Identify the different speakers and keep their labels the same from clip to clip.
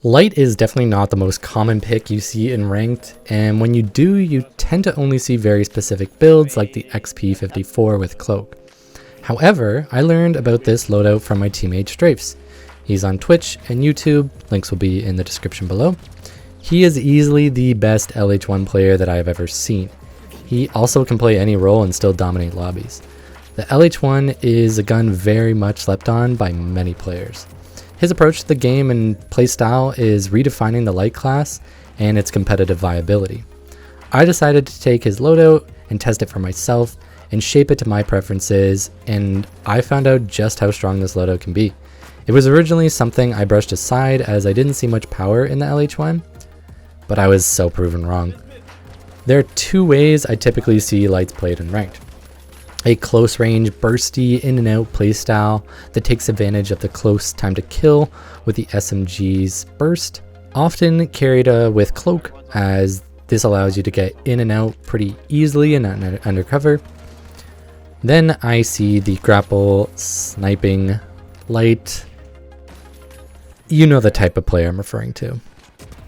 Speaker 1: Light is definitely not the most common pick you see in ranked, and when you do, you tend to only see very specific builds like the XP-54 with Cloak. However, I learned about this loadout from my teammate Strafez. He's on Twitch and YouTube, links will be in the description below. He is easily the best LH1 player that I have ever seen. He also can play any role and still dominate lobbies. The LH1 is a gun very much slept on by many players. His approach to the game and playstyle is redefining the light class and its competitive viability. I decided to take his loadout and test it for myself and shape it to my preferences, and I found out just how strong this loadout can be. It was originally something I brushed aside as I didn't see much power in the LH1, but I was so proven wrong. There are two ways I typically see lights played in ranked. A close range, bursty, in and out playstyle that takes advantage of the close time to kill with the SMG's burst, often carried with Cloak, as this allows you to get in and out pretty easily and undercover. Then I see the grapple, sniping, light. You know the type of player I'm referring to.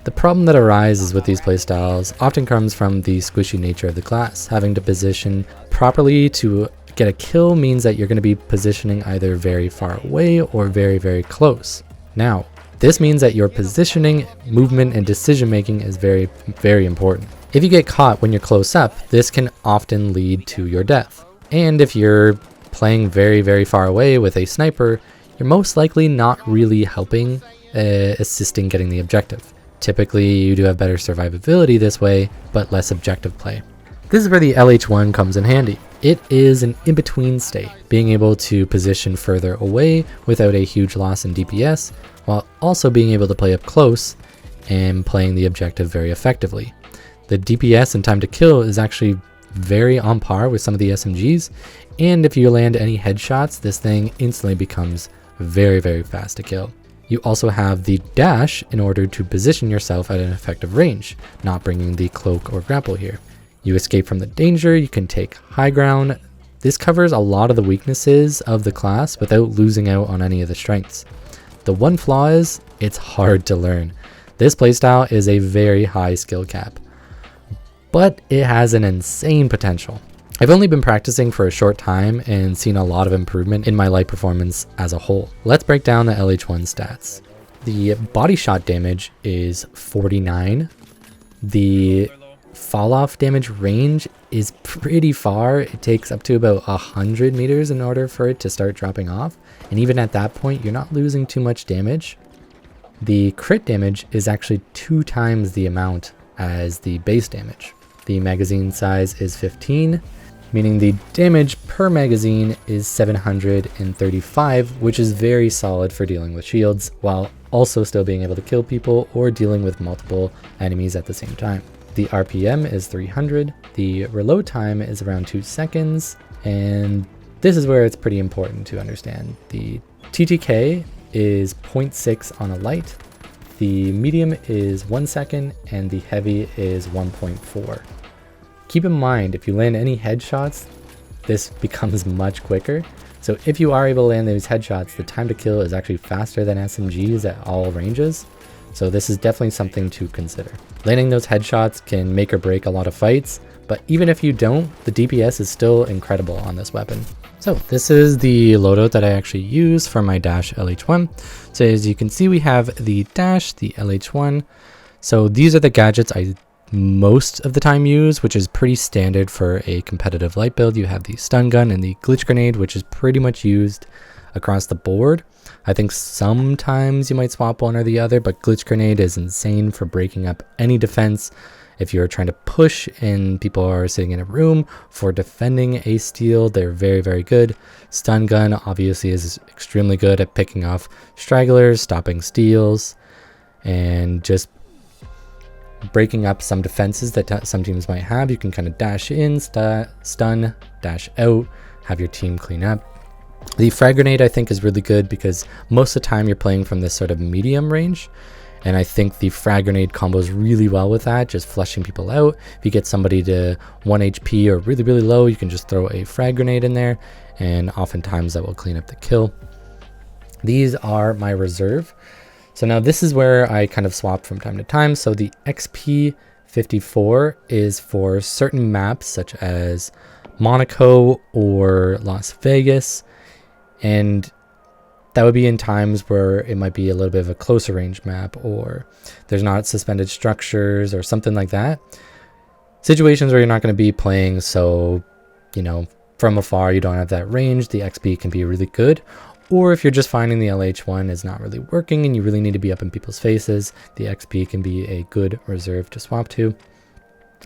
Speaker 1: The problem that arises with these playstyles often comes from the squishy nature of the class. Having to position properly to get a kill means that you're going to be positioning either very far away or very, very close. Now, this means that your positioning, movement, and decision making is very, very important. If you get caught when you're close up, this can often lead to your death. And if you're playing very, very far away with a sniper, you're most likely not really helping, assisting getting the objective. Typically, you do have better survivability this way, but less objective play. This is where the LH1 comes in handy. It is an in-between state, being able to position further away without a huge loss in DPS, while also being able to play up close and playing the objective very effectively. The DPS and time to kill is actually very on par with some of the SMGs, and if you land any headshots, this thing instantly becomes very, very fast to kill. You also have the dash in order to position yourself at an effective range, not bringing the cloak or grapple here. You escape from the danger, you can take high ground. This covers a lot of the weaknesses of the class without losing out on any of the strengths. The one flaw is, it's hard to learn. This playstyle is a very high skill cap, but it has an insane potential. I've only been practicing for a short time and seen a lot of improvement in my light performance as a whole. Let's break down the LH1 stats. The body shot damage is 49. The fall off damage range is pretty far. It takes up to about 100 meters in order for it to start dropping off. And even at that point, you're not losing too much damage. The crit damage is actually 2 times the amount as the base damage. The magazine size is 15. Meaning the damage per magazine is 735, which is very solid for dealing with shields, while also still being able to kill people or dealing with multiple enemies at the same time. The RPM is 300, the reload time is around 2 seconds, and this is where it's pretty important to understand. The TTK is 0.6 on a light, the medium is 1 second, and the heavy is 1.4. Keep in mind, if you land any headshots, this becomes much quicker. So if you are able to land those headshots, the time to kill is actually faster than SMGs at all ranges. So this is definitely something to consider. Landing those headshots can make or break a lot of fights, but even if you don't, the DPS is still incredible on this weapon. So this is the loadout that I actually use for my dash LH1. So as you can see, we have the dash, the LH1. So these are the gadgets I most of the time use, which is pretty standard for a competitive light build. You have the stun gun and the glitch grenade, which is pretty much used across the board. I think sometimes you might swap one or the other, but glitch grenade is insane for breaking up any defense. If you're trying to push and people are sitting in a room, for defending a steal, they're very, very good. Stun gun obviously is extremely good at picking off stragglers, stopping steals, and just breaking up some defenses that some teams might have. You can kind of dash in, stun, dash out, have your team clean up. The frag grenade I think is really good because most of the time you're playing from this sort of medium range, and I think the frag grenade combos really well with that, just flushing people out. If you get somebody to 1 HP or really, really low, you can just throw a frag grenade in there, and oftentimes that will clean up the kill. These are my reserve. So now this is where I kind of swap from time to time. So the XP-54 is for certain maps such as Monaco or Las Vegas, and that would be in times where it might be a little bit of a closer range map, or there's not suspended structures or something like that. Situations where you're not going to be playing, so, you know, from afar, you don't have that range, the XP can be really good. Or if you're just finding the LH1 is not really working and you really need to be up in people's faces, the XP can be a good reserve to swap to.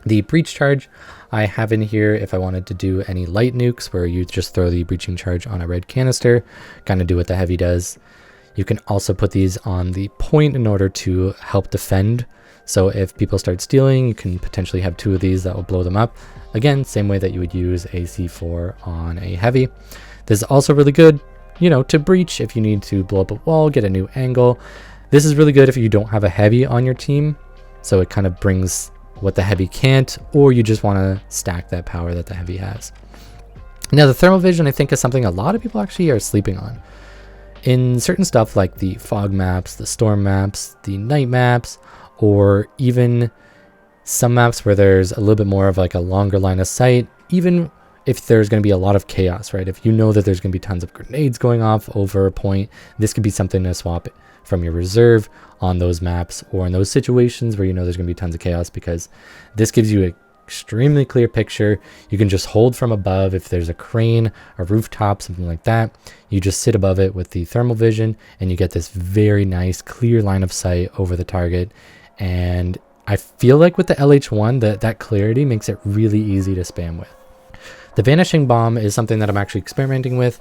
Speaker 1: The breach charge I have in here if I wanted to do any light nukes where you just throw the breaching charge on a red canister, kind of do what the heavy does. You can also put these on the point in order to help defend. So if people start stealing, you can potentially have 2 of these that will blow them up. Again, same way that you would use a C4 on a heavy. This is also really good, you know, to breach if you need to blow up a wall, get a new angle. This is really good if you don't have a heavy on your team. So it kind of brings what the heavy can't, or you just want to stack that power that the heavy has. Now the thermal vision I think is something a lot of people actually are sleeping on. In certain stuff like the fog maps, the storm maps, the night maps, or even some maps where there's a little bit more of like a longer line of sight, even if there's going to be a lot of chaos, right? If you know that there's going to be tons of grenades going off over a point, this could be something to swap from your reserve on those maps or in those situations where you know there's going to be tons of chaos, because this gives you an extremely clear picture. You can just hold from above. If there's a crane, a rooftop, something like that, you just sit above it with the thermal vision and you get this very nice clear line of sight over the target. And I feel like with the LH1 that clarity makes it really easy to spam with. The vanishing bomb is something that I'm actually experimenting with.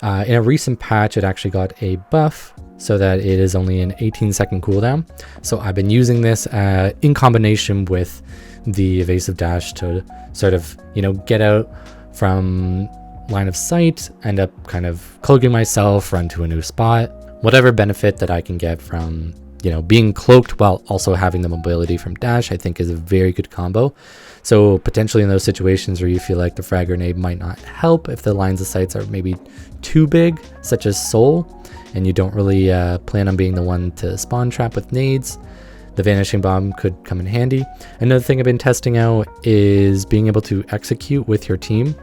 Speaker 1: In a recent patch, it actually got a buff so that it is only an 18-second cooldown. So I've been using this in combination with the evasive dash to sort of, you know, get out from line of sight, end up kind of cloaking myself, run to a new spot. Whatever benefit that I can get from, you know, being cloaked while also having the mobility from dash, I think is a very good combo. So potentially in those situations where you feel like the frag grenade might not help, if the lines of sights are maybe too big, such as Soul, and you don't really plan on being the one to spawn trap with nades, the vanishing bomb could come in handy. Another thing I've been testing out is being able to execute with your team.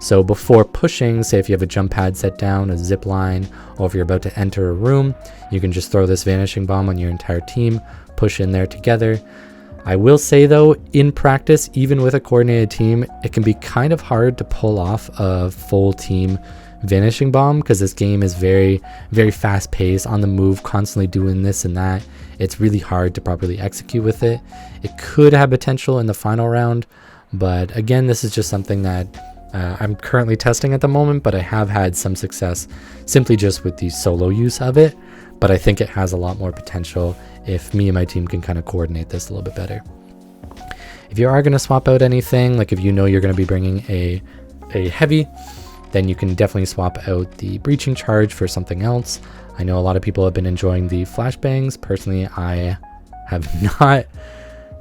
Speaker 1: So before pushing, say if you have a jump pad set down, a zip line, or if you're about to enter a room, you can just throw this vanishing bomb on your entire team, push in there together. I will say though, in practice, even with a coordinated team, it can be kind of hard to pull off a full team vanishing bomb, because this game is very, very fast paced, on the move, constantly doing this and that. It's really hard to properly execute with it. It could have potential in the final round, but again, this is just something that I'm currently testing at the moment, but I have had some success simply just with the solo use of it. But I think it has a lot more potential if me and my team can kind of coordinate this a little bit better. If you are going to swap out anything, like if you know you're going to be bringing a heavy, then you can definitely swap out the breaching charge for something else. I know a lot of people have been enjoying the flashbangs. Personally, I have not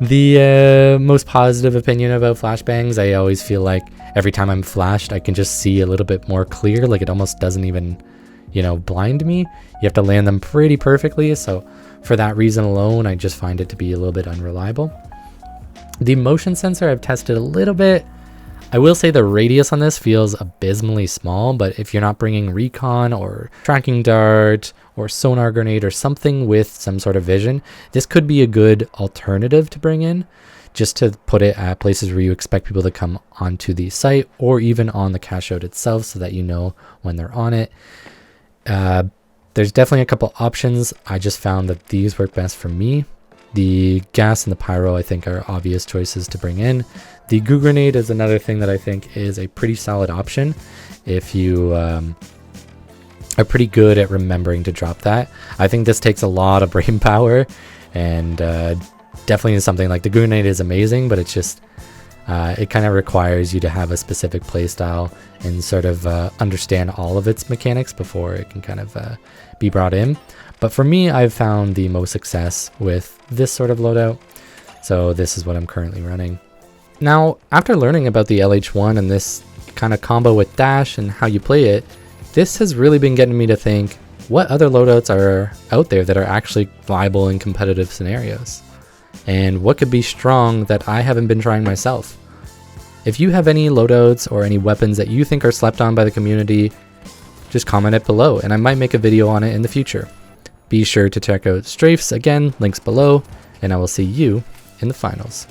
Speaker 1: the most positive opinion about flashbangs. I always feel like every time I'm flashed, I can just see a little bit more clear. Like it almost doesn't even, you know, blind me. You have to land them pretty perfectly. So for that reason alone, I just find it to be a little bit unreliable. The motion sensor I've tested a little bit. I will say the radius on this feels abysmally small, but if you're not bringing recon or tracking dart or sonar grenade or something with some sort of vision, this could be a good alternative to bring in, just to put it at places where you expect people to come onto the site, or even on the cache out itself, so that you know when they're on it. There's definitely a couple options. I just found that these work best for me. The gas and the pyro I think are obvious choices to bring in. The goo grenade is another thing that I think is a pretty solid option if you are pretty good at remembering to drop that. I think this takes a lot of brain power, and definitely is something like the goo grenade is amazing, but it's just it kind of requires you to have a specific playstyle and sort of understand all of its mechanics before it can kind of be brought in. But for me, I've found the most success with this sort of loadout, so this is what I'm currently running. Now, after learning about the LH1 and this kind of combo with dash and how you play it, this has really been getting me to think, what other loadouts are out there that are actually viable in competitive scenarios, and what could be strong that I haven't been trying myself. If you have any loadouts or any weapons that you think are slept on by the community, just comment it below and I might make a video on it in the future. Be sure to check out Strafez, again, links below, and I will see you in the finals.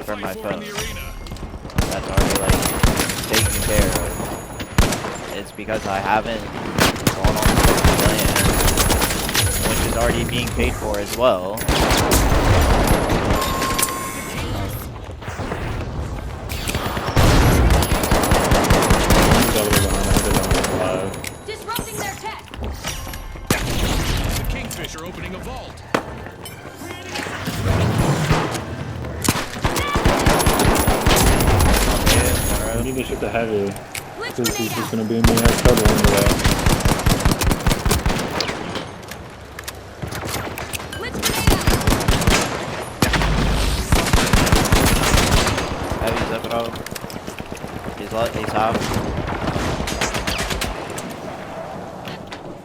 Speaker 2: From my phone. That's already like taken care of. It's because I haven't gone on to the plan, which is already being paid for as well.
Speaker 3: Disrupting their tech.
Speaker 4: The Kingfisher opening a vault.
Speaker 5: I need to shoot the heavy, because he's just going to be in the trouble anyway.
Speaker 2: Heavy's up and out. He's off.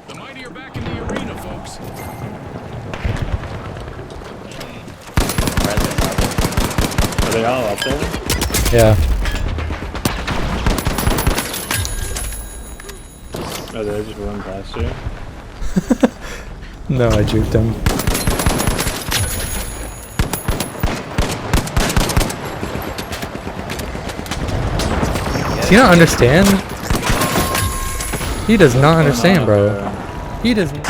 Speaker 4: The mighty are back in the arena, folks.
Speaker 5: Are they all up there?
Speaker 1: Yeah.
Speaker 5: Oh, did I just run past you?
Speaker 1: No, I juked him. Do you not understand? He does not understand, bro. He doesn't.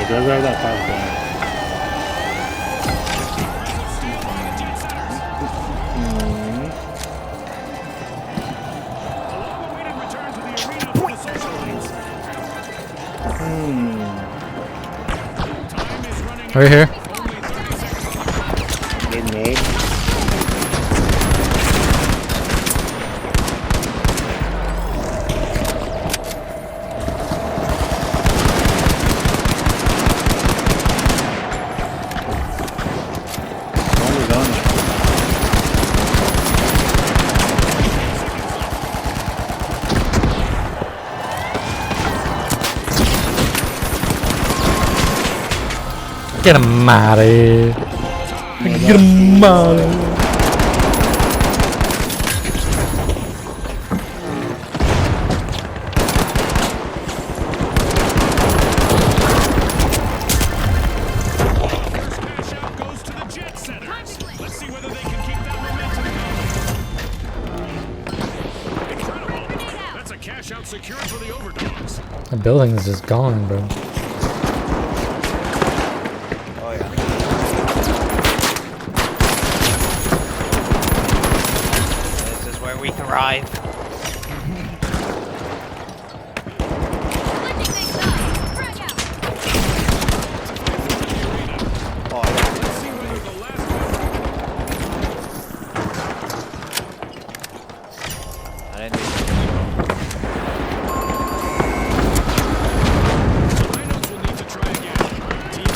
Speaker 5: Go grab that top guy.
Speaker 1: Right here.
Speaker 5: Good nade.
Speaker 1: Get him out of here. Get him out of here.
Speaker 4: Smash out goes to the jet center. Let's see whether they can keep that momentum going. Incredible. That's a cash out secured for the overdogs.
Speaker 1: The building is just gone, bro.
Speaker 2: Oh yeah. This is where we thrive. Oh yeah.
Speaker 4: Let's see whether the last
Speaker 2: I didn't do
Speaker 4: lineups will need to try again. Team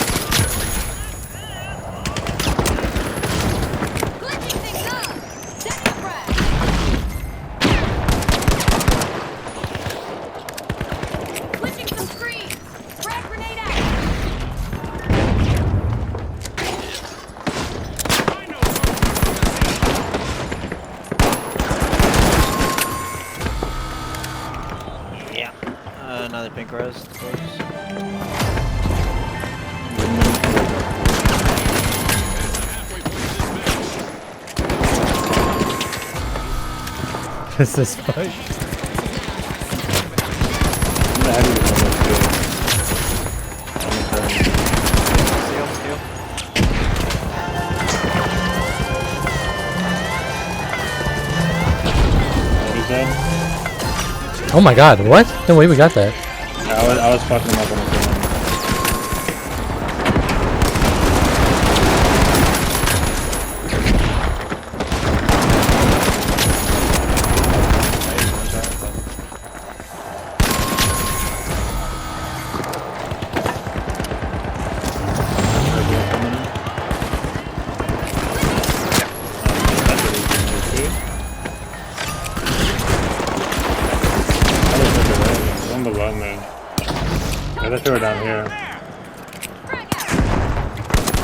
Speaker 3: Glitching things up. Set the frag. Glitching some screens. Frag grenade out.
Speaker 2: yeah. Another pink rose, please.
Speaker 1: This is fight.
Speaker 2: Steal, steal.
Speaker 1: Oh my god, what? No way we got that.
Speaker 5: I was fucking him up on the phone. One below me. The other two are down here.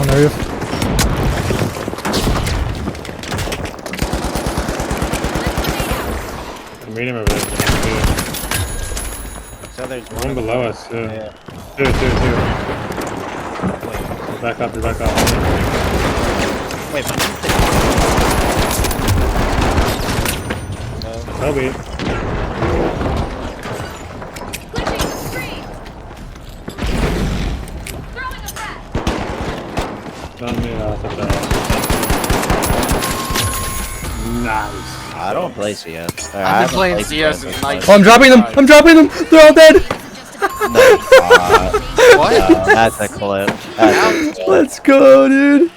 Speaker 1: On the roof.
Speaker 5: I'm reading over there.
Speaker 2: So there's
Speaker 5: One below us, too.
Speaker 2: Yeah.
Speaker 5: Two. Back up, you're back up.
Speaker 2: Wait, but
Speaker 5: Toby.
Speaker 3: Glitching the screen. Throwing a frag.
Speaker 5: Done me off of that. Nice.
Speaker 2: I don't play CS.
Speaker 6: I've been playing CS since
Speaker 1: Oh, I'm dropping them! I'm dropping them! They're all dead!
Speaker 6: What?
Speaker 2: That's a clip. That's a clip.
Speaker 1: Let's go, dude!